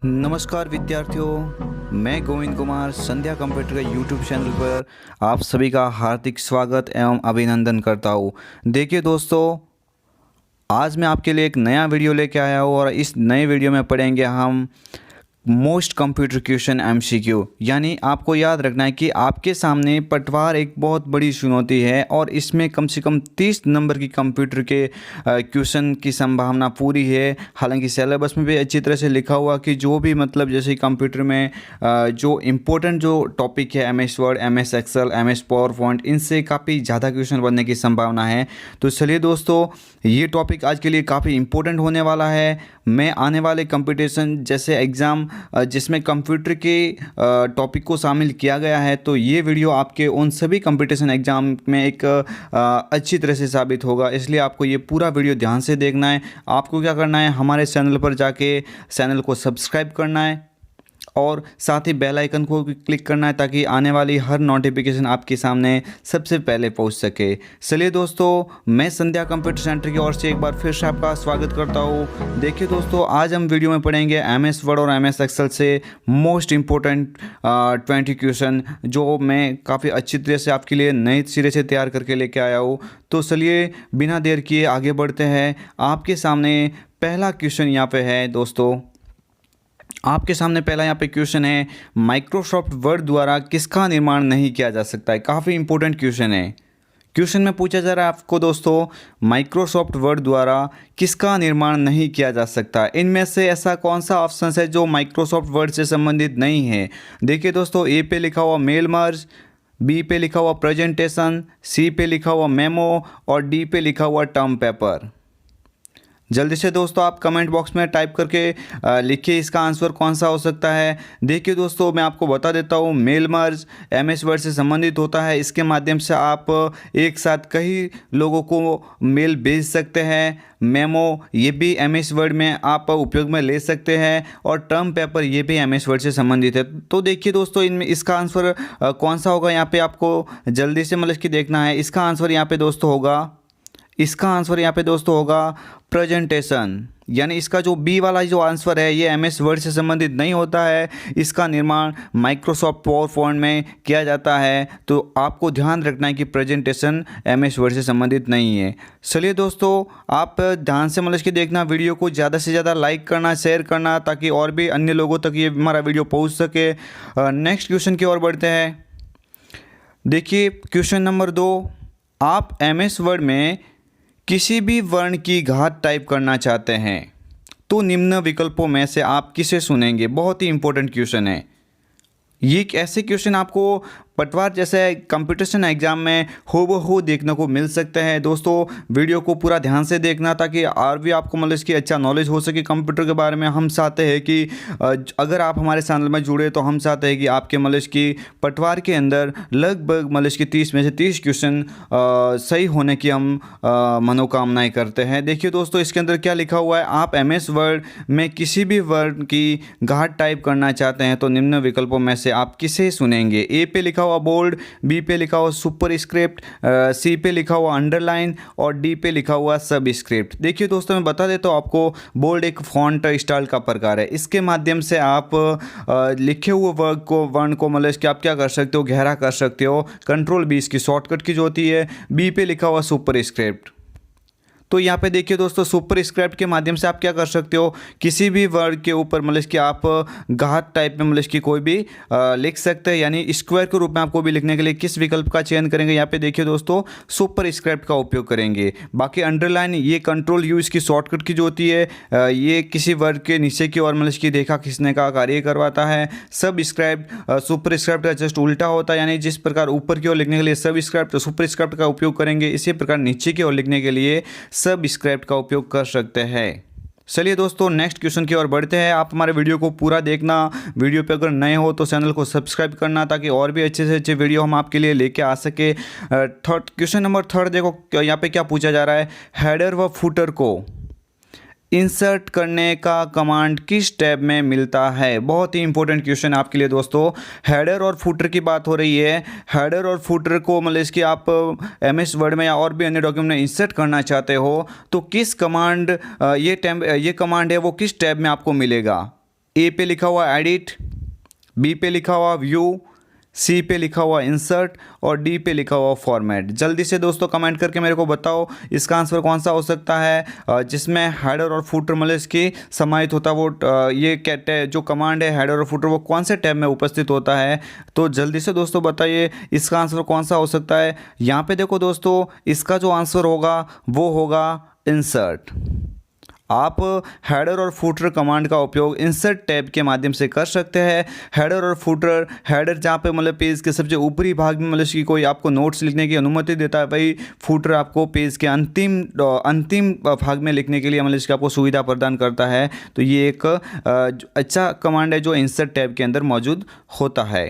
नमस्कार विद्यार्थियों, मैं गोविंद कुमार संध्या कंप्यूटर के यूट्यूब चैनल पर आप सभी का हार्दिक स्वागत एवं अभिनंदन करता हूँ। देखिए दोस्तों, आज मैं आपके लिए एक नया वीडियो लेके आया हूँ और इस नए वीडियो में पढ़ेंगे हम मोस्ट कंप्यूटर क्वेश्चन एमसीक्यू। यानी आपको याद रखना है कि आपके सामने पटवार एक बहुत बड़ी चुनौती है और इसमें कम से कम 30 नंबर की कंप्यूटर के क्वेश्चन की संभावना पूरी है। हालांकि सिलेबस में भी अच्छी तरह से लिखा हुआ कि जो भी मतलब जैसे कंप्यूटर में जो इम्पोर्टेंट जो टॉपिक है MS word, MS excel, MS power point, इनसे काफ़ी ज़्यादा क्वेश्चन बनने की संभावना है। तो चलिए दोस्तों, ये टॉपिक आज के लिए काफ़ी इम्पोर्टेंट होने वाला है। मैं आने वाले कंपटीशन जैसे एग्ज़ाम जिसमें कंप्यूटर के टॉपिक को शामिल किया गया है, तो ये वीडियो आपके उन सभी कंपटीशन एग्ज़ाम में एक अच्छी तरह से साबित होगा। इसलिए आपको ये पूरा वीडियो ध्यान से देखना है। आपको क्या करना है, हमारे चैनल पर जाके चैनल को सब्सक्राइब करना है और साथ ही बेल आइकन को भी क्लिक करना है ताकि आने वाली हर नोटिफिकेशन आपके सामने सबसे पहले पहुंच सके। चलिए दोस्तों, मैं संध्या कंप्यूटर सेंटर की ओर से एक बार फिर से आपका स्वागत करता हूं। देखिए दोस्तों, आज हम वीडियो में पढ़ेंगे MS वर्ड और MS एक्सेल से मोस्ट इम्पोर्टेंट 20 क्वेश्चन, जो मैं काफ़ी अच्छी तरह से आपके लिए नए सिरे से तैयार करके लेके आया हूँ। तो चलिए बिना देर किए आगे बढ़ते हैं। आपके सामने पहला क्वेश्चन यहाँ पे है दोस्तों। आपके सामने पहला यहाँ पे क्वेश्चन है, माइक्रोसॉफ्ट वर्ड द्वारा किसका निर्माण नहीं किया जा सकता है। काफ़ी इंपॉर्टेंट क्वेश्चन है। क्वेश्चन में पूछा जा रहा है आपको दोस्तों, माइक्रोसॉफ्ट वर्ड द्वारा किसका निर्माण नहीं किया जा सकता। इनमें से ऐसा कौन सा ऑप्शन है जो माइक्रोसॉफ्ट वर्ड से संबंधित नहीं है। देखिए दोस्तों, ए पे लिखा हुआ मेल मर्ज, बी पे लिखा हुआ प्रेजेंटेशन, सी पे लिखा हुआ मेमो और डी पे लिखा हुआ टर्म पेपर। जल्दी से दोस्तों आप कमेंट बॉक्स में टाइप करके लिखिए इसका आंसर कौन सा हो सकता है। देखिए दोस्तों, मैं आपको बता देता हूँ, मेल मर्ज MS वर्ड से संबंधित होता है। इसके माध्यम से आप एक साथ कई लोगों को मेल भेज सकते हैं। मेमो ये भी MS वर्ड में आप उपयोग में ले सकते हैं और टर्म पेपर ये भी MS वर्ड से संबंधित है। तो देखिए दोस्तों, इनमें इसका आंसर कौन सा होगा, यहाँ पे आपको जल्दी से मतलब कि देखना है। इसका आंसर यहाँ पे दोस्तों होगा प्रेजेंटेशन। यानी इसका जो बी वाला जो आंसर है ये MS वर्ड से संबंधित नहीं होता है। इसका निर्माण माइक्रोसॉफ्ट पावर पॉइंट में किया जाता है। तो आपको ध्यान रखना है कि प्रेजेंटेशन MS वर्ड से संबंधित नहीं है। चलिए दोस्तों, आप ध्यान से मतलब कि देखना, वीडियो को ज़्यादा से ज़्यादा लाइक करना, शेयर करना, ताकि और भी अन्य लोगों तक ये हमारा वीडियो पहुँच सके। नेक्स्ट क्वेश्चन की ओर बढ़ते हैं। देखिए क्वेश्चन नंबर 2, आप MS वर्ड में किसी भी वर्ण की घात टाइप करना चाहते हैं तो निम्न विकल्पों में से आप किसे चुनेंगे। बहुत ही इंपॉर्टेंट क्वेश्चन है ये। एक ऐसे क्वेश्चन आपको पटवार जैसे कंपटीशन एग्जाम में हूबहू देखने को मिल सकते हैं। दोस्तों वीडियो को पूरा ध्यान से देखना ताकि और भी आपको मतलब इसकी अच्छा नॉलेज हो सके कंप्यूटर के बारे में। हम चाहते हैं कि अगर आप हमारे चैनल में जुड़े तो हम चाहते हैं कि आपके मतलब की पटवार के अंदर लगभग मतलब की 30 में से 30 क्वेश्चन सही होने की हम मनोकामनाएं करते हैं। देखिए दोस्तों, इसके अंदर क्या लिखा हुआ है, आप MS वर्ड में किसी भी वर्ड की घात टाइप करना चाहते हैं तो निम्न विकल्पों में से आप किसे चुनेंगे। ए पे लिखा हुआ बोल्ड, बी पे लिखा हुआ सुपर स्क्रिप्ट, सी पे लिखा हुआ अंडरलाइन और डी पे लिखा हुआ सब स्क्रिप्ट। देखिए दोस्तों, मैं बता देता हूँ आपको, बोल्ड एक फॉन्ट स्टाइल का प्रकार है। इसके माध्यम से आप लिखे हुए वर्ण को मतलब कि आप क्या कर सकते हो, गहरा कर सकते हो। कंट्रोल B इसकी शॉर्टकट की जो होती है। बी पे लिखा हुआ सुपर स्क्रिप्ट। तो यहाँ पे देखिए दोस्तों, सुपर स्क्रिप्ट के माध्यम से आप क्या कर सकते हो, किसी भी वर्ड के ऊपर मतलब कि आप घात टाइप में मतलब कि कोई भी लिख सकते हैं। यानी स्क्वायर के रूप में आपको भी लिखने के लिए किस विकल्प का चयन करेंगे, यहाँ पे देखिए दोस्तों सुपर स्क्रिप्ट का उपयोग करेंगे। बाकी अंडरलाइन ये कंट्रोल U इसकी शॉर्टकट की जो होती है, ये किसी वर्ड के नीचे की ओर मतलब कि रेखा खींचने का कार्य करवाता है। सब स्क्रिप्ट सुपर स्क्रिप्ट का जस्ट उल्टा होता है। यानी जिस प्रकार ऊपर की ओर लिखने के लिए सब स्क्रिप्ट तो सुपर स्क्रिप्ट का उपयोग करेंगे, इसी प्रकार नीचे की ओर लिखने के लिए सब स्क्रिप्ट का उपयोग कर सकते हैं। चलिए दोस्तों, नेक्स्ट क्वेश्चन की ओर बढ़ते हैं। आप हमारे वीडियो को पूरा देखना। वीडियो पे अगर नए हो तो चैनल को सब्सक्राइब करना ताकि और भी अच्छे से अच्छे वीडियो हम आपके लिए लेके आ सके। क्वेश्चन नंबर 3 देखो, यहाँ पे क्या पूछा जा रहा है, हेडर व फुटर को इंसर्ट करने का कमांड किस टैब में मिलता है। बहुत ही इंपॉर्टेंट क्वेश्चन आपके लिए दोस्तों। हेडर और फुटर की बात हो रही है। हेडर और फुटर को मतलब इसकी आप MS वर्ड में या और भी अन्य डॉक्यूमेंट में इंसर्ट करना चाहते हो तो किस कमांड ये कमांड है वो किस टैब में आपको मिलेगा। ए पे लिखा हुआ एडिट, बी पे लिखा हुआ व्यू, सी पे लिखा हुआ इंसर्ट और डी पे लिखा हुआ फॉर्मेट। जल्दी से दोस्तों कमेंट करके मेरे को बताओ इसका आंसर कौन सा हो सकता है जिसमें हेडर और फुटर मतलब इसकी समाहित होता है। वो ये जो कमांड है हेडर और फुटर वो कौन से टैब में उपस्थित होता है, तो जल्दी से दोस्तों बताइए इसका आंसर कौन सा हो सकता है। यहाँ पे देखो दोस्तों, इसका जो आंसर होगा वो होगा इंसर्ट। आप हेडर और फुटर कमांड का उपयोग इंसर्ट टैब के माध्यम से कर सकते हैं। हेडर और फुटर, हेडर जहाँ पे मतलब पेज के सबसे ऊपरी भाग में मतलब कि कोई आपको नोट्स लिखने की अनुमति देता है, भाई फुटर आपको पेज के अंतिम भाग में लिखने के लिए मतलब इसकी आपको सुविधा प्रदान करता है। तो ये एक अच्छा कमांड है जो इंसर्ट टैब के अंदर मौजूद होता है।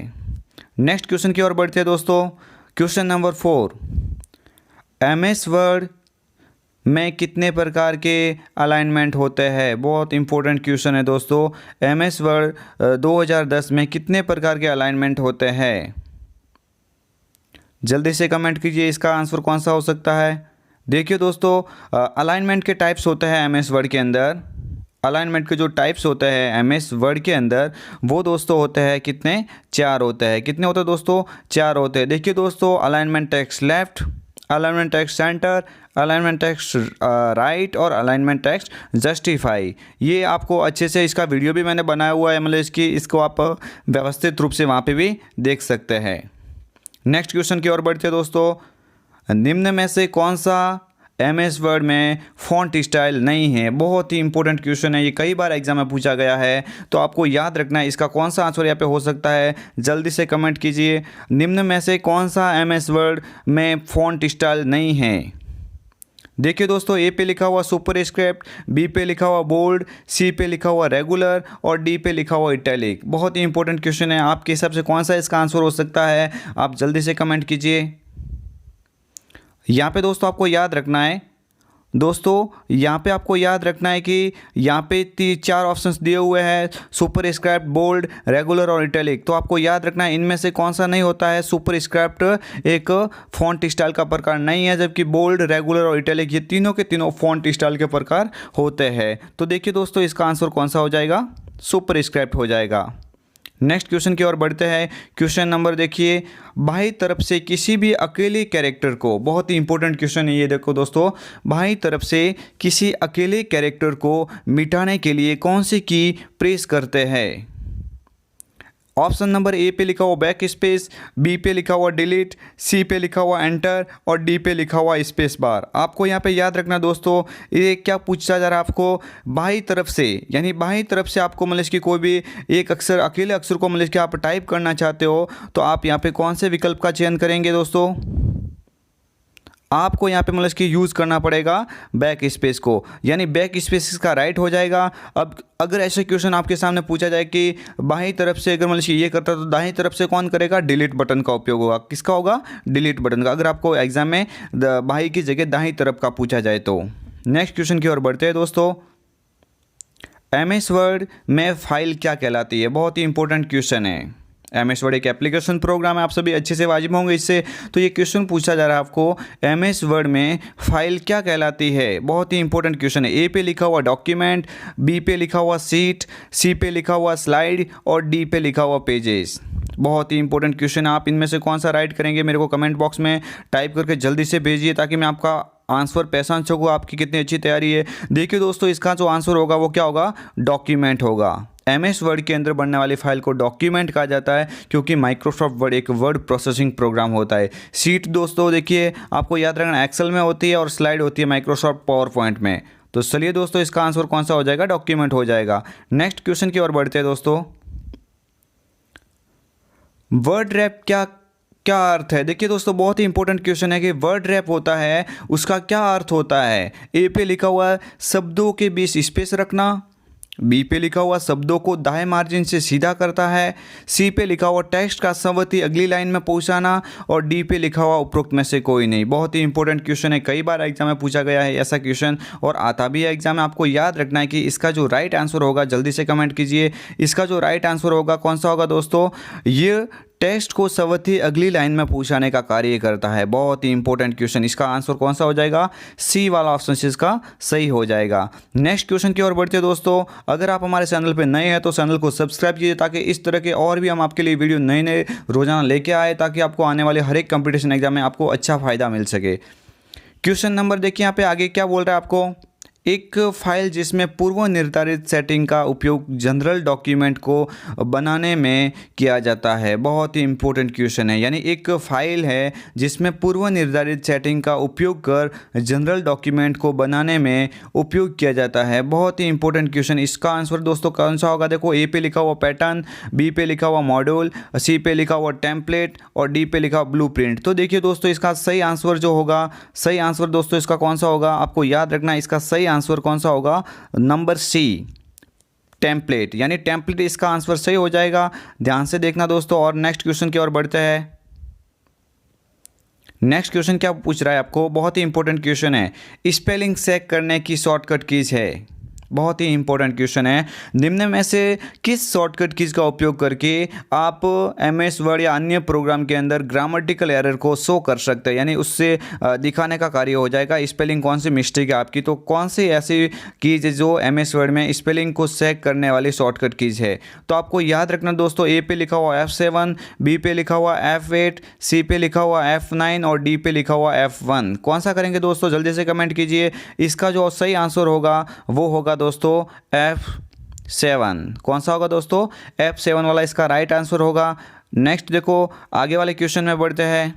नेक्स्ट क्वेश्चन की ओर बढ़ते हैं दोस्तों। क्वेश्चन नंबर 4, MS वर्ड में कितने प्रकार के अलाइनमेंट होते हैं। बहुत इंपॉर्टेंट क्वेश्चन है दोस्तों। MS वर्ड 2010 में कितने प्रकार के अलाइनमेंट होते हैं, जल्दी से कमेंट कीजिए इसका आंसर कौन सा हो सकता है। देखिए दोस्तों, अलाइनमेंट के टाइप्स होते हैं MS वर्ड के अंदर। अलाइनमेंट के जो टाइप्स होते हैं MS वर्ड के अंदर वो दोस्तों होते हैं कितने, 4 होते हैं। कितने होते हैं दोस्तों, 4 होते हैं। देखिए दोस्तों, alignment text left, alignment text centre, alignment text right और अलाइनमेंट टेक्स्ट जस्टिफाई। ये आपको अच्छे से इसका वीडियो भी मैंने बनाया हुआ है, मतलब इसको आप व्यवस्थित रूप से वहाँ पे भी देख सकते हैं। नेक्स्ट क्वेश्चन की ओर बढ़ते हैं दोस्तों। निम्न में से कौन सा MS वर्ड में फॉन्ट स्टाइल नहीं है। बहुत ही इंपॉर्टेंट क्वेश्चन है, ये कई बार एग्जाम में पूछा गया है, तो आपको याद रखना है इसका कौन सा आंसर यहाँ पे हो सकता है। जल्दी से कमेंट कीजिए, निम्न में से कौन सा MS वर्ड में फॉन्ट स्टाइल नहीं है। देखिए दोस्तों, ए पे लिखा हुआ सुपर स्क्रिप्ट, बी पे लिखा हुआ बोल्ड, सी पे लिखा हुआ रेगुलर और डी पे लिखा हुआ इटैलिक। बहुत ही इंपॉर्टेंट क्वेश्चन है, आपके हिसाब से कौन सा इसका आंसर हो सकता है, आप जल्दी से कमेंट कीजिए। यहाँ पे दोस्तों आपको याद रखना है, यहाँ पे आपको याद रखना है कि यहाँ पे 4 ऑप्शंस दिए हुए हैं, सुपर स्क्रिप्ट, बोल्ड, रेगुलर और इटैलिक। तो आपको याद रखना है इनमें से कौन सा नहीं होता है। सुपर स्क्रिप्ट एक फॉन्ट स्टाइल का प्रकार नहीं है, जबकि बोल्ड, रेगुलर और इटैलिक ये तीनों के तीनों फॉन्ट स्टाइल के प्रकार होते हैं। तो देखिए दोस्तों, इसका आंसर कौन सा हो जाएगा, सुपर स्क्रिप्ट हो जाएगा। नेक्स्ट क्वेश्चन की ओर बढ़ते हैं। क्वेश्चन नंबर देखिए, बाई तरफ से किसी भी अकेले कैरेक्टर को, बहुत ही इंपॉर्टेंट क्वेश्चन है ये, देखो दोस्तों, बाई तरफ से किसी अकेले कैरेक्टर को मिटाने के लिए कौन सी की प्रेस करते हैं। ऑप्शन नंबर ए पे लिखा हुआ बैक स्पेस, बी पे लिखा हुआ डिलीट, सी पे लिखा हुआ एंटर और डी पे लिखा हुआ स्पेस बार। आपको यहाँ पे याद रखना दोस्तों, ये क्या पूछा जा रहा है आपको, बाई तरफ से, यानी बाई तरफ से आपको मतलब कि कोई भी एक अक्षर, अकेले अक्षर को मतलब कि आप टाइप करना चाहते हो, तो आप यहाँ पे कौन से विकल्प का चयन करेंगे दोस्तों। आपको यहाँ पे मतलब कि यूज़ करना पड़ेगा बैक स्पेस को, यानी बैक स्पेस का राइट हो जाएगा। अब अगर ऐसे क्वेश्चन आपके सामने पूछा जाए कि बाहीं तरफ से अगर मतलब कि ये करता है, तो दाहिनी तरफ से कौन करेगा, डिलीट बटन का उपयोग होगा। किसका होगा, डिलीट बटन का, अगर आपको एग्जाम में बाहीं की जगह दाहिनी तरफ का पूछा जाए तो। नेक्स्ट क्वेश्चन की ओर बढ़ते हैं दोस्तों। MS वर्ड में फाइल क्या कहलाती है। बहुत ही इंपॉर्टेंट क्वेश्चन है। MS वर्ड एक एप्लीकेशन प्रोग्राम है, आप सभी अच्छे से वाजिब होंगे इससे। तो ये क्वेश्चन पूछा जा रहा है आपको, MS वर्ड में फाइल क्या कहलाती है। बहुत ही इंपॉर्टेंट क्वेश्चन है। ए पे लिखा हुआ डॉक्यूमेंट, बी पे लिखा हुआ सीट, सी पे लिखा हुआ स्लाइड और डी पे लिखा हुआ पेजेस। बहुत ही इंपॉर्टेंट क्वेश्चन है, आप इनमें से कौन सा राइट करेंगे मेरे को कमेंट बॉक्स में टाइप करके जल्दी से भेजिए, ताकि मैं आपका आंसर पहचान सकूँ आपकी कितनी अच्छी तैयारी है। देखिए दोस्तों, इसका जो आंसर होगा वो क्या होगा, डॉक्यूमेंट होगा। MS वर्ड के अंदर बनने वाली फाइल को डॉक्यूमेंट कहा जाता है, क्योंकि माइक्रोसॉफ्ट वर्ड एक वर्ड प्रोसेसिंग प्रोग्राम होता है। सीट दोस्तों देखिए, आपको याद रखना एक्सेल में होती है और स्लाइड होती है माइक्रोसॉफ्ट पावर पॉइंट में। तो चलिए दोस्तों, इसका आंसर कौन सा हो जाएगा, डॉक्यूमेंट हो जाएगा। नेक्स्ट क्वेश्चन की ओर बढ़ते हैं दोस्तों। वर्ड रैप क्या अर्थ है। देखिए दोस्तों, बहुत ही इंपॉर्टेंट क्वेश्चन है कि वर्ड रैप होता है, उसका क्या अर्थ होता है। ए पे लिखा हुआ है शब्दों के बीच स्पेस रखना, बी पे लिखा हुआ शब्दों को दाएं मार्जिन से सीधा करता है, सी पे लिखा हुआ टेक्स्ट का संवती अगली लाइन में पहुंचाना और डी पे लिखा हुआ उपरोक्त में से कोई नहीं। बहुत ही इंपॉर्टेंट क्वेश्चन है, कई बार एग्जाम में पूछा गया है ऐसा क्वेश्चन और आता भी है एग्जाम में। आपको याद रखना है कि इसका जो राइट आंसर होगा, जल्दी से कमेंट कीजिए, इसका जो राइट आंसर होगा कौन सा होगा दोस्तों, ये टेक्स्ट को सवती अगली लाइन में पूछाने का कार्य करता है। बहुत ही इंपॉर्टेंट क्वेश्चन, इसका आंसर कौन सा हो जाएगा? सी वाला ऑप्शन इसका सही हो जाएगा। नेक्स्ट क्वेश्चन की ओर बढ़ते हैं दोस्तों। अगर आप हमारे चैनल पर नए हैं तो चैनल को सब्सक्राइब कीजिए ताकि इस तरह के और भी हम आपके लिए वीडियो नए नए रोजाना लेके आए, ताकि आपको आने वाले हर एक कंपटीशन एग्जाम में आपको अच्छा फायदा मिल सके। क्वेश्चन नंबर देखिए यहाँ पे आगे क्या बोल रहा है आपको। एक फाइल जिसमें पूर्व निर्धारित सेटिंग का उपयोग जनरल डॉक्यूमेंट को बनाने में किया जाता है। बहुत ही इंपॉर्टेंट क्वेश्चन है, यानी एक फाइल है जिसमें पूर्व निर्धारित सेटिंग का उपयोग कर जनरल डॉक्यूमेंट को बनाने में उपयोग किया जाता है। बहुत ही इंपॉर्टेंट क्वेश्चन। इसका आंसर दोस्तों कौन सा होगा? देखो, ए पे लिखा हुआ पैटर्न, बी पे लिखा हुआ मॉड्यूल, सी पे लिखा हुआ टेम्पलेट और डी पे लिखा हुआ ब्लूप्रिंट। तो देखिए दोस्तों, इसका सही आंसर जो होगा, सही आंसर दोस्तों इसका कौन सा होगा? आपको याद रखना, इसका सही आंसर कौन सा होगा? नंबर सी, टेम्पलेट, यानी टेम्पलेट इसका आंसर सही हो जाएगा। ध्यान से देखना दोस्तों। और नेक्स्ट क्वेश्चन की ओर बढ़ते हैं। नेक्स्ट क्वेश्चन क्या पूछ रहा है आपको? बहुत ही इंपॉर्टेंट क्वेश्चन है। स्पेलिंग चेक करने की शॉर्टकट कीज है। बहुत ही इंपॉर्टेंट क्वेश्चन है। निम्न में से किस शॉर्टकट कीज का उपयोग करके आप एमएस वर्ड या अन्य प्रोग्राम के अंदर ग्रामेटिकल एरर को शो कर सकते हैं, यानी उससे दिखाने का कार्य हो जाएगा स्पेलिंग कौन सी मिस्टेक है आपकी। तो कौन सी ऐसी कीज है जो एमएस वर्ड में स्पेलिंग को चेक करने वाली शॉर्टकट कीज है? तो आपको याद रखना दोस्तों, ए पे लिखा हुआ F7, बी पे लिखा हुआ F8, सी पे लिखा हुआ F9 और डी पे लिखा हुआ F1। कौन सा करेंगे दोस्तों? जल्दी से कमेंट कीजिए। इसका जो सही आंसर होगा वो होगा दोस्तों F7। कौन सा होगा दोस्तों? F7 वाला इसका राइट आंसर होगा। नेक्स्ट देखो, आगे वाले क्वेश्चन में बढ़ते हैं।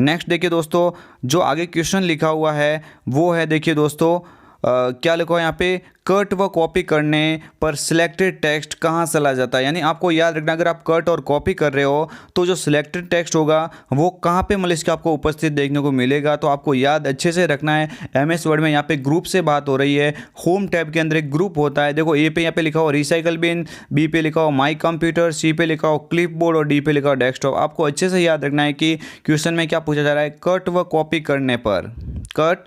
नेक्स्ट देखिए दोस्तों, जो आगे क्वेश्चन लिखा हुआ है वो है, देखिए दोस्तों क्या लिखा है यहाँ पे, कट व कॉपी करने पर सिलेक्टेड टेक्स्ट कहाँ चला जाता है। यानी आपको याद रखना, अगर आप कट और कॉपी कर रहे हो तो जो सिलेक्टेड टेक्स्ट होगा वो कहाँ पे मतलब इसका आपको उपस्थित देखने को मिलेगा। तो आपको याद अच्छे से रखना है। एमएस वर्ड में यहाँ पे ग्रुप से बात हो रही है। होम टैब के अंदर एक ग्रुप होता है। देखो, ए पे यहाँ पे लिखा हुआ रिसाइकल बिन, बी पे लिखा हुआ माई कंप्यूटर, सी पे लिखा हुआ क्लिप बोर्ड और डी पे लिखा हुआ डेस्कटॉप। आपको अच्छे से याद रखना है कि क्वेश्चन में क्या पूछा जा रहा है। कट व कॉपी करने पर, कट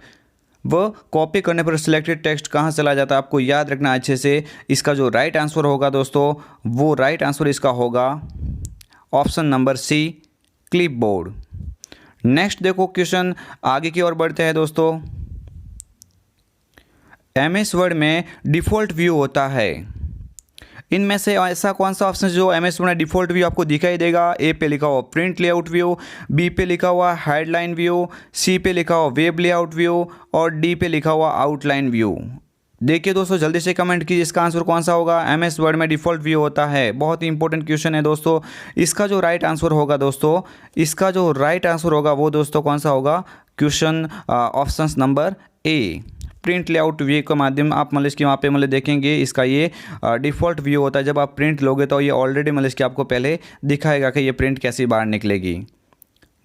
वो कॉपी करने पर सिलेक्टेड टेक्स्ट कहाँ चला जाता है, आपको याद रखना अच्छे से। इसका जो राइट आंसर होगा दोस्तों, वो राइट आंसर इसका होगा option number C, clipboard. Next देखो क्वेश्चन, आगे की ओर बढ़ते हैं दोस्तों। एमएस वर्ड में डिफ़ॉल्ट व्यू होता है। इनमें से ऐसा कौन सा ऑप्शन जो एमएस वर्ड में डिफ़ॉल्ट व्यू आपको दिखाई देगा? ए पे लिखा हुआ प्रिंट लेआउट व्यू, बी पे लिखा हुआ हेडलाइन व्यू, सी पे लिखा हुआ वेब लेआउट व्यू और डी पे लिखा हुआ आउटलाइन व्यू। देखिए दोस्तों, जल्दी से कमेंट कीजिए इसका आंसर कौन सा होगा। एमएस वर्ड में डिफ़ॉल्ट व्यू होता है। बहुत ही इंपॉर्टेंट क्वेश्चन है दोस्तों। इसका जो राइट आंसर होगा दोस्तों, इसका जो राइट आंसर होगा वो दोस्तों कौन सा होगा? Question option number A, print layout view के माध्यम आप मतलब इसकी वहाँ पे मतलब देखेंगे, इसका ये डिफ़ॉल्ट व्यू होता है। जब आप प्रिंट लोगे तो ये ऑलरेडी मतलब इसकी आपको पहले दिखाएगा कि ये प्रिंट कैसी बाहर निकलेगी।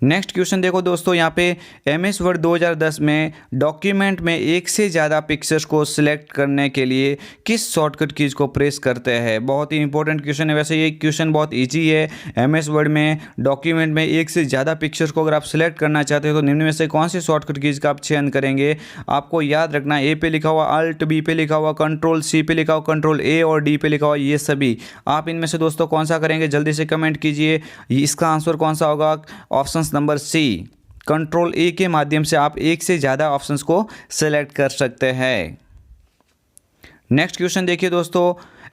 नेक्स्ट क्वेश्चन देखो दोस्तों, यहाँ पे एमएस वर्ड 2010 में डॉक्यूमेंट में एक से ज़्यादा पिक्चर्स को सिलेक्ट करने के लिए किस शॉर्टकट कीज को प्रेस करते हैं? बहुत ही इंपॉर्टेंट क्वेश्चन है। वैसे ये क्वेश्चन बहुत इजी है। एमएस वर्ड में डॉक्यूमेंट में एक से ज़्यादा पिक्चर्स को अगर आप सिलेक्ट करना चाहते हो तो निम्न में से कौन सी शॉर्टकट कीज का आप चयन करेंगे? आपको याद रखना, ए पे लिखा हुआ अल्ट, बी पे लिखा हुआ कंट्रोल, सी पे लिखा हुआ कंट्रोल ए और डी पे लिखा हुआ ये सभी। आप इनमें से दोस्तों कौन सा करेंगे? जल्दी से कमेंट कीजिए। इसका आंसर कौन सा होगा? Option number C, control A के माध्यम से आप एक से ज़्यादा ऑप्शंस को सेलेक्ट कर सकते हैं। नेक्स्ट क्वेश्चन देखिए दोस्तों,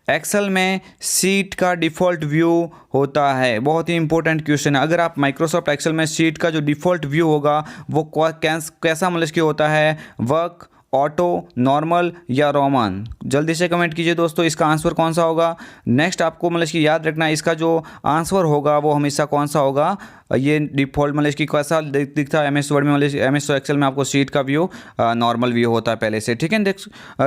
एक्सेल में शीट का डिफ़ॉल्ट व्यू होता है। बहुत ही इंपॉर्टेंट क्वेश्चन है। अगर आप माइक्रोसॉफ्ट एक्सेल में शीट का जो डिफ़ॉल्ट व्यू होगा वो कैसा मतलब कि होता है? वर्क, ऑटो, नॉर्मल या रोमन? जल्दी से कमेंट कीजिए दोस्तों, इसका आंसर कौन सा होगा। नेक्स्ट आपको मतलब कि याद रखना है, इसका जो आंसर होगा वो हमेशा कौन सा होगा? ये डिफ़ॉल्ट मतलब इसकी कैसा दिखता है एमएस वर्ड में, मतलब एमएस एक्सेल में आपको शीट का व्यू नॉर्मल व्यू होता है पहले से। ठीक है,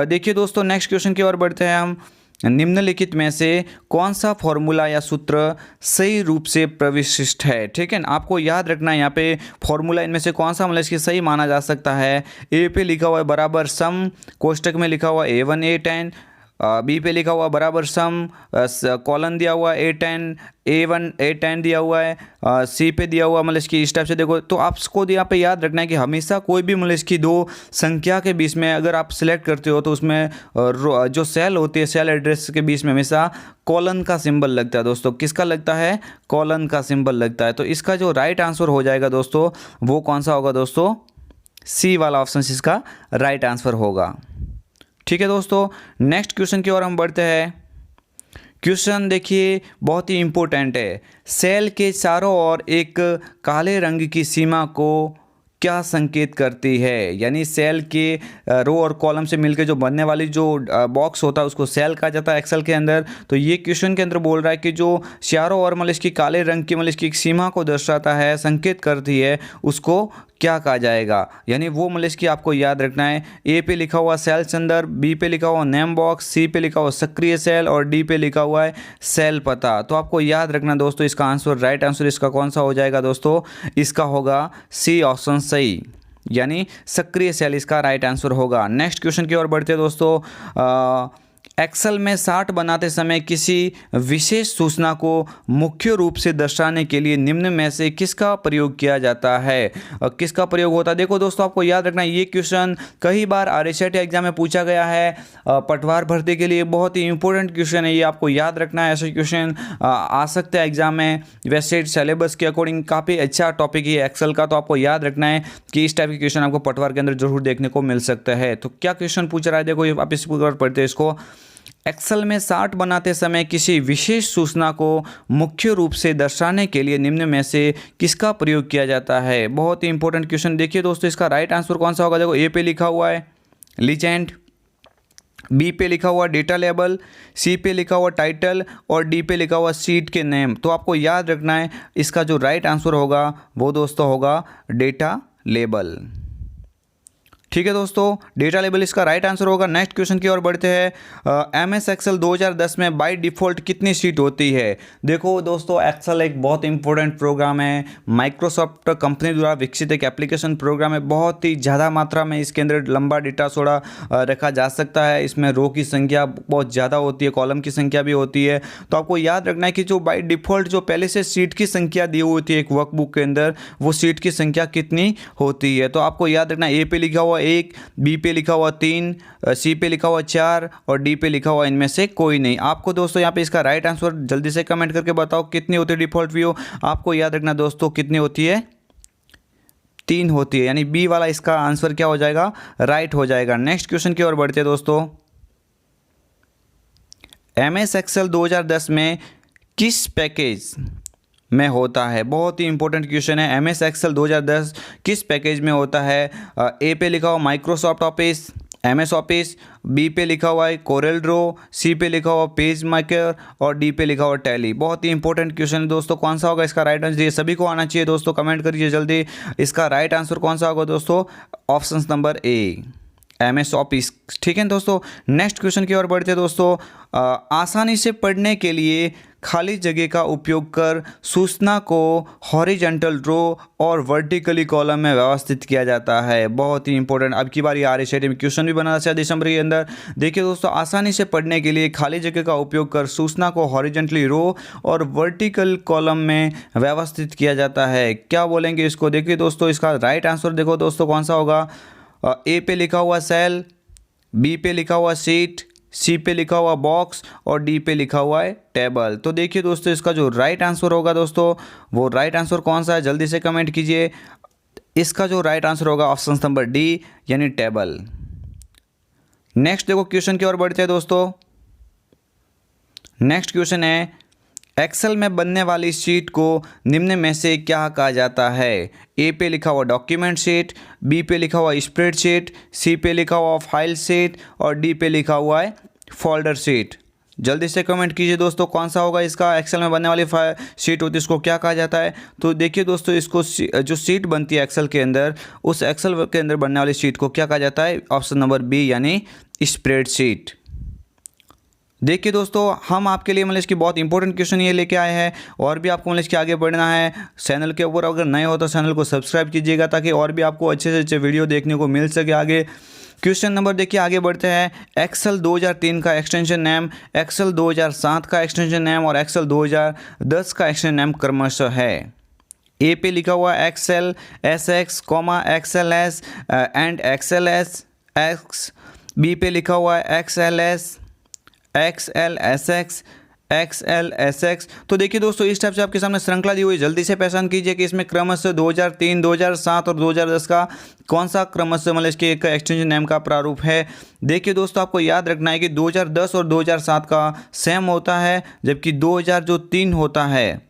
देखिए दोस्तों, नेक्स्ट क्वेश्चन की ओर बढ़ते हैं हम। निम्नलिखित में से कौन सा फॉर्मूला या सूत्र सही रूप से प्रविशिष्ट है? ठीक है ना, आपको याद रखना है यहाँ पे फॉर्मूला इनमें से कौन सा मतलब इसकी सही माना जा सकता है। ए पे लिखा हुआ है बराबर सम, कोष्टक में लिखा हुआ A1 A10, बी पे लिखा हुआ बराबर सम, कॉलन दिया हुआ A10 A1 A10 दिया हुआ है, सी पे दिया हुआ मतलब इसकी इस टाइप से देखो। तो आपको यहाँ पे याद रखना है कि हमेशा कोई भी मतलब इसकी दो संख्या के बीच में अगर आप सिलेक्ट करते हो तो उसमें जो सेल होती है सेल एड्रेस के बीच में हमेशा कॉलन का सिंबल लगता है दोस्तों। किसका लगता है? कॉलन का सिंबल लगता है। तो इसका जो राइट आंसर हो जाएगा दोस्तों वो कौन सा होगा दोस्तों? सी वाला ऑप्शन इसका राइट आंसर होगा। ठीक है दोस्तों, नेक्स्ट क्वेश्चन की ओर हम बढ़ते हैं। क्वेश्चन देखिए बहुत ही इम्पोर्टेंट है। सेल के चारों ओर एक काले रंग की सीमा को क्या संकेत करती है? यानी सेल के रो और कॉलम से मिलकर जो बनने वाली जो बॉक्स होता है उसको सेल कहा जाता है एक्सेल के अंदर। तो ये क्वेश्चन के अंदर बोल रहा है कि जो चारों ओर मतलब इसकी काले रंग की मतलब इसकी एक सीमा को दर्शाता है, संकेत करती है, उसको क्या कहा जाएगा? यानी वो मतलब इसकी आपको याद रखना है। ए पे लिखा हुआ सेल संदर्भ, बी पे लिखा हुआ नेम बॉक्स, सी पे लिखा हुआ सक्रिय सेल और डी पे लिखा हुआ है सेल पता। तो आपको याद रखना दोस्तों इसका आंसर, राइट आंसर इसका कौन सा हो जाएगा दोस्तों? इसका होगा सी ऑप्शन सही, यानी सक्रिय सेल इसका राइट आंसर होगा। नेक्स्ट क्वेश्चन की ओर बढ़ते हैं दोस्तों। एक्सेल में चार्ट बनाते समय किसी विशेष सूचना को मुख्य रूप से दर्शाने के लिए निम्न में से किसका प्रयोग किया जाता है? किसका प्रयोग होता है? देखो दोस्तों आपको याद रखना ये क्वेश्चन कई बार RSET एग्जाम में पूछा गया है। पटवार भर्ती के लिए बहुत ही इंपॉर्टेंट क्वेश्चन है, ये आपको याद रखना है। ऐसे क्वेश्चन आ सकते हैं एग्जाम में। वैसे सिलेबस के अकॉर्डिंग काफ़ी अच्छा टॉपिक है एक्सेल का, तो आपको याद रखना है कि इस टाइप के क्वेश्चन आपको पटवार के अंदर जरूर देखने को मिल सकता है। तो क्या क्वेश्चन पूछ रहा है देखो, आप इस पर पढ़ते हैं इसको। एक्सेल में चार्ट बनाते समय किसी विशेष सूचना को मुख्य रूप से दर्शाने के लिए निम्न में से किसका प्रयोग किया जाता है? बहुत ही इंपॉर्टेंट क्वेश्चन। देखिए दोस्तों इसका राइट आंसर कौन सा होगा? देखो ए पे लिखा हुआ है लीजेंड, बी पे लिखा हुआ डेटा लेबल, सी पे लिखा हुआ टाइटल और डी पे लिखा हुआ सीट के नेम। तो आपको याद रखना है इसका जो राइट आंसर होगा वो दोस्तों होगा डेटा लेबल। ठीक है दोस्तों, डेटा लेबल इसका राइट आंसर होगा। नेक्स्ट क्वेश्चन की ओर बढ़ते हैं। MS एक्सेल 2010 में बाय डिफ़ॉल्ट कितनी शीट होती है? देखो दोस्तों एक्सेल एक बहुत इंपॉर्टेंट प्रोग्राम है, माइक्रोसॉफ्ट कंपनी द्वारा विकसित एक एप्लीकेशन प्रोग्राम है। बहुत ही ज़्यादा मात्रा में इसके अंदर लंबा डेटा थोड़ा रखा जा सकता है। इसमें रो की संख्या बहुत ज़्यादा होती है, कॉलम की संख्या भी होती है। तो आपको याद रखना है कि जो बाय डिफ़ॉल्ट जो पहले से सीट की संख्या दी हुई होती है एक वर्कबुक के अंदर, वो सीट की संख्या कितनी होती है? तो आपको याद रखना ए पे लिखा हुआ 1, बी पे लिखा हुआ 3, सी पे लिखा हुआ 4 और डी पे लिखा हुआ इनमें से कोई नहीं। आपको दोस्तों यहाँ पे इसका राइट आंसर जल्दी से कमेंट करके बताओ कितनी होती है डिफ़ॉल्ट व्यू। आपको याद रखना दोस्तों कितनी होती है? 3 होती है, यानी बी वाला इसका आंसर क्या हो जाएगा? राइट हो जाएगा। नेक्स्ट क्वेश्चन की ओर बढ़ते हैं दोस्तों। MS एक्सेल 2010 में किस पैकेज में होता है? बहुत ही इंपॉर्टेंट क्वेश्चन है। MS एक्सेल 2010 किस पैकेज में होता है? ए पे लिखा हुआ Microsoft office, MS office, B पे लिखा हुआ है कोरेल ड्रो, सी पे लिखा हुआ पेज मेकर और डी पे लिखा हुआ टैली। बहुत ही इंपॉर्टेंट क्वेश्चन है दोस्तों। कौन सा होगा इसका राइट आंसर? ये सभी को आना चाहिए दोस्तों, कमेंट करिए जल्दी। इसका राइट आंसर कौन सा होगा दोस्तों? Option number A, MS office. ठीक है दोस्तों, नेक्स्ट क्वेश्चन की ओर बढ़ते हैं दोस्तों। आसानी से पढ़ने के लिए खाली जगह का उपयोग कर सूचना को हॉरिजॉन्टल रो और वर्टिकली कॉलम में व्यवस्थित किया जाता है। बहुत ही इंपॉर्टेंट, अब की बार RSET में क्वेश्चन भी बना था दिसंबर के अंदर। देखिए दोस्तों, आसानी से पढ़ने के लिए खाली जगह का उपयोग कर सूचना को हॉरिजॉन्टली रो और वर्टिकल कॉलम में व्यवस्थित किया जाता है। क्या बोलेंगे इसको? देखिए दोस्तों इसका राइट आंसर देखो दोस्तों कौन सा होगा? ए पे लिखा हुआ सेल, बी पे लिखा हुआ सीट, सी पे लिखा हुआ बॉक्स और डी पे लिखा हुआ है टेबल। तो देखिए दोस्तों इसका जो राइट आंसर होगा दोस्तों वो राइट आंसर कौन सा है? जल्दी से कमेंट कीजिए। इसका जो राइट आंसर होगा ऑप्शन नंबर डी, यानी टेबल। नेक्स्ट देखो क्वेश्चन की ओर बढ़ते हैं दोस्तों। नेक्स्ट क्वेश्चन है, एक्सेल में बनने वाली शीट को निम्न में से क्या कहा जाता है? ए पे लिखा हुआ डॉक्यूमेंट शीट, बी पे लिखा हुआ स्प्रेडशीट, सी पे लिखा हुआ फाइल शीट और डी पे लिखा हुआ है फोल्डर शीट। जल्दी से कमेंट कीजिए दोस्तों कौन सा होगा इसका? एक्सेल में बनने वाली शीट होती है इसको क्या कहा जाता है? तो देखिए दोस्तों इसको जो शीट बनती है एक्सेल के अंदर, उस एक्सेल के अंदर बनने वाली शीट को क्या कहा जाता है? ऑप्शन नंबर बी, यानी स्प्रेडशीट। देखिए दोस्तों हम आपके लिए मतलब इसकी बहुत इंपॉर्टेंट क्वेश्चन ये लेके आए हैं, और भी आपको मतलब इसके आगे बढ़ना है। चैनल के ऊपर अगर नए हो तो चैनल को सब्सक्राइब कीजिएगा ताकि और भी आपको अच्छे से अच्छे वीडियो देखने को मिल सके आगे। क्वेश्चन नंबर देखिए आगे बढ़ते हैं। एक्सेल 2003 का एक्सटेंशन नेम, एक्सेल 2007 का एक्सटेंशन नेम और एक्सेल 2010 का एक्सटेंशन नेम क्रमशः है। ए पे लिखा हुआ excel S X comma excel S and excel S X. B पे लिखा हुआ है excel S XL S X XL S X. तो देखिए दोस्तों इस टाइप से आपके सामने श्रृंखला दी हुई, जल्दी से पहचान कीजिए कि इसमें क्रमशः 2003, 2007 और 2010 का कौन सा क्रमशः मतलब इसके एक एक्सटेंशन नेम का प्रारूप है। देखिए दोस्तों आपको याद रखना है कि 2010 और 2007 का सेम होता है, जबकि 2003 होता है,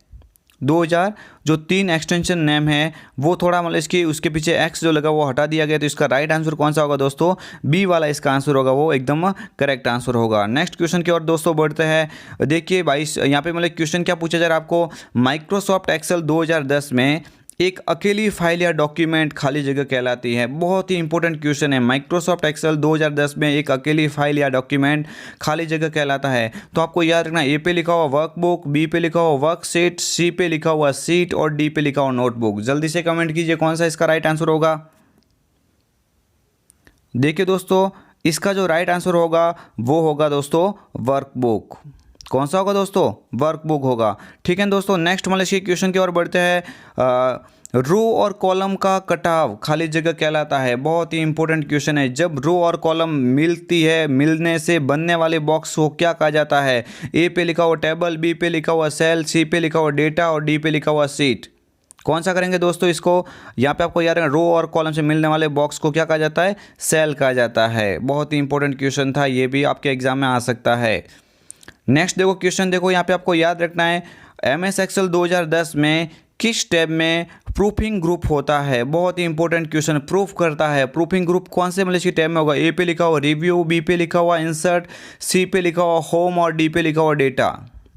2000 जो 3 एक्सटेंशन नेम है वो थोड़ा मतलब इसकी उसके पीछे एक्स जो लगा वो हटा दिया गया। तो इसका राइट आंसर कौन सा होगा दोस्तों? बी वाला इसका आंसर होगा, वो एकदम करेक्ट आंसर होगा। नेक्स्ट क्वेश्चन की ओर दोस्तों बढ़ते हैं। देखिए 22 यहाँ पे मतलब क्वेश्चन क्या पूछा जा रहा है आपको, माइक्रोसॉफ्ट एक्सेल 2010 में एक अकेली फाइल या डॉक्यूमेंट खाली जगह कहलाती है। बहुत ही इंपॉर्टेंट क्वेश्चन है। माइक्रोसॉफ्ट एक्सेल 2010 में एक अकेली फाइल या डॉक्यूमेंट खाली जगह कहलाता है। तो आपको याद रखना, ए पे लिखा हुआ वर्कबुक, बी पे लिखा हुआ वर्कशीट, सी पे लिखा हुआ सीट और डी पे लिखा हुआ नोटबुक। जल्दी से कमेंट कीजिए कौन सा इसका राइट आंसर होगा। देखिए दोस्तों इसका जो राइट आंसर होगा वो होगा दोस्तों वर्कबुक। कौन सा होगा दोस्तों? वर्कबुक होगा। ठीक है दोस्तों, नेक्स्ट मतलब इसके क्वेश्चन की ओर बढ़ते हैं। रो और कॉलम का कटाव खाली जगह कहलाता है। बहुत ही इंपॉर्टेंट क्वेश्चन है। जब रो और कॉलम मिलती है, मिलने से बनने वाले बॉक्स को क्या कहा जाता है? ए पे लिखा हुआ टेबल, बी पे लिखा हुआ सेल, सी पे लिखा हुआ डेटा और डी पे लिखा हुआ सीट। कौन सा करेंगे दोस्तों इसको? यहाँ पे आपको याद रखना, रो और कॉलम से मिलने वाले बॉक्स को क्या कहा जाता है? सेल कहा जाता है। बहुत ही इंपॉर्टेंट क्वेश्चन था, ये भी आपके एग्जाम में आ सकता है। नेक्स्ट देखो क्वेश्चन, देखो यहाँ पे आपको याद रखना है MS एक्सेल 2010 में किस टैब में प्रूफिंग ग्रुप होता है। बहुत ही इंपॉर्टेंट क्वेश्चन, प्रूफ करता है। प्रूफिंग ग्रुप कौन से मतलब इसकी टैब में होगा? ए पे लिखा हुआ रिव्यू, बी पे लिखा हुआ इंसर्ट, सी पे लिखा हुआ होम और डी पे लिखा हुआ डेटा।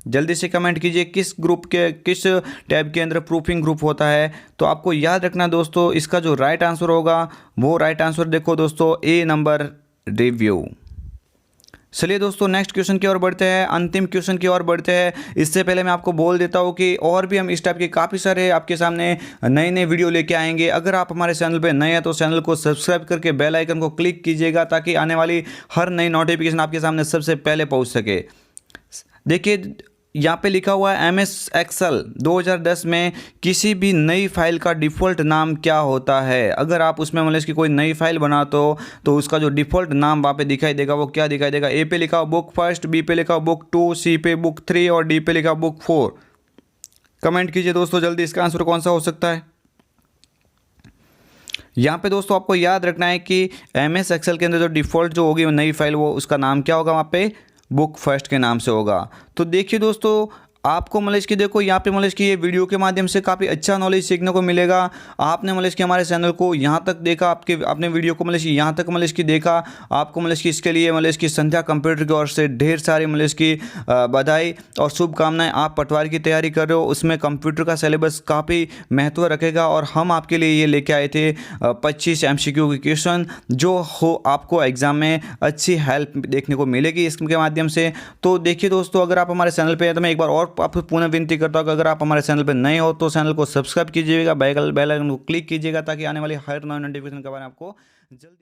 जल्दी से कमेंट कीजिए किस ग्रुप के किस टैब के अंदर प्रूफिंग ग्रुप होता है। तो आपको याद रखना दोस्तों इसका जो राइट आंसर होगा वो राइट आंसर देखो दोस्तों ए नंबर रिव्यू। चलिए दोस्तों नेक्स्ट क्वेश्चन की ओर बढ़ते हैं, अंतिम क्वेश्चन की ओर बढ़ते हैं। इससे पहले मैं आपको बोल देता हूँ कि और भी हम इस टाइप के काफ़ी सारे आपके सामने नए नए वीडियो लेके आएंगे। अगर आप हमारे चैनल पे नए हैं तो चैनल को सब्सक्राइब करके बेल आइकन को क्लिक कीजिएगा ताकि आने वाली हर नई नोटिफिकेशन आपके सामने सबसे पहले पहुँच सके। देखिए यहाँ पे लिखा हुआ है MS एक्सेल 2010 में किसी भी नई फाइल का डिफ़ॉल्ट नाम क्या होता है। अगर आप उसमें मतलब इसकी कोई नई फाइल बनाते हो तो उसका जो डिफ़ॉल्ट नाम वहाँ पे दिखाई देगा वो क्या दिखाई देगा? ए पे लिखा हुआ बुक फर्स्ट, बी पे लिखा हुआ बुक 2, सी पे बुक 3 और डी पे लिखा हुआ बुक 4। कमेंट कीजिए दोस्तों जल्दी, इसका आंसर कौन सा हो सकता है। यहाँ पे दोस्तों आपको याद रखना है कि MS एक्सेल के अंदर जो डिफ़ॉल्ट जो होगी नई फाइल वो उसका नाम क्या होगा? वहाँ पे बुक फर्स्ट के नाम से होगा। तो देखिए दोस्तों आपको मतलब इसकी देखो यहाँ पे मतलब इसकी ये वीडियो के माध्यम से काफ़ी अच्छा नॉलेज सीखने को मिलेगा। आपने मतलब इसके हमारे चैनल को यहाँ तक देखा, आपने वीडियो को मतलब इसकी यहाँ तक मतलब इसकी देखा, आपको मतलब इसकी इसके लिए मतलब इसकी संध्या कंप्यूटर की ओर से ढेर सारी मतलब इसकी बधाई और शुभकामनाएं। आप पटवारी की तैयारी कर रहे हो, उसमें कंप्यूटर का सिलेबस काफ़ी महत्व रखेगा और हम आपके लिए ये लेके आए थे 25 MCQ के क्वेश्चन जो हो आपको एग्जाम में अच्छी हेल्प देखने को मिलेगी इसके माध्यम से। तो देखिए दोस्तों अगर आप हमारे चैनल पर हैं तो मैं एक बार और आपको पुनः विनती करता हूँ कि अगर आप हमारे चैनल पर नए हो तो चैनल को सब्सक्राइब कीजिएगा, बेल आइकन को क्लिक कीजिएगा ताकि आने वाली हर नई नोटिफिकेशन के बारे में आपको जल्दी